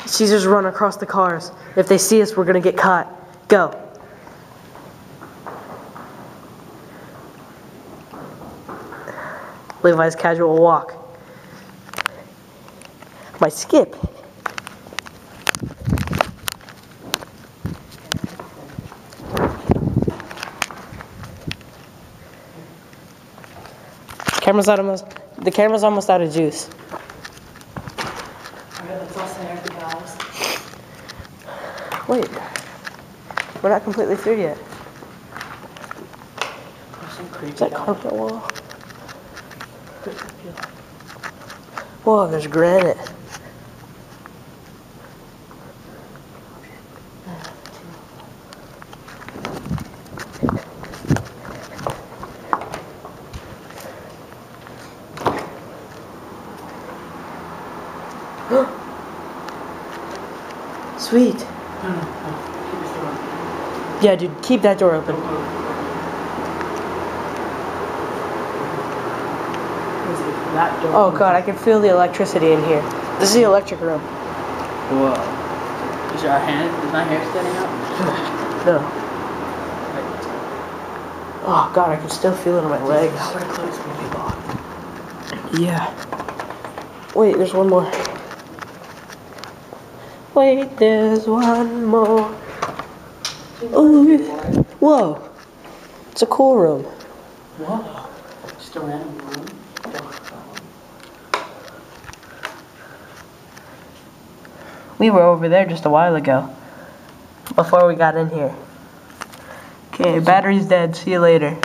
Caesar's run across the cars. If they see us, we're gonna get caught. Go. Levi's casual walk. My skip. The camera's almost out of juice. Wait, we're not completely through yet. Is that carpet wall? Whoa, there's granite. Sweet. Yeah, dude, keep that door open. Oh god, I can feel the electricity in here. This is the electric room. Whoa. Is my hair standing up? No. Oh god, I can still feel it in my legs. Yeah. Wait, there's one more. Wait, there's one more. Oh, whoa. It's a cool room. Whoa. Just a random room? We were over there just a while ago. Before we got in here. Okay, battery's dead. See you later.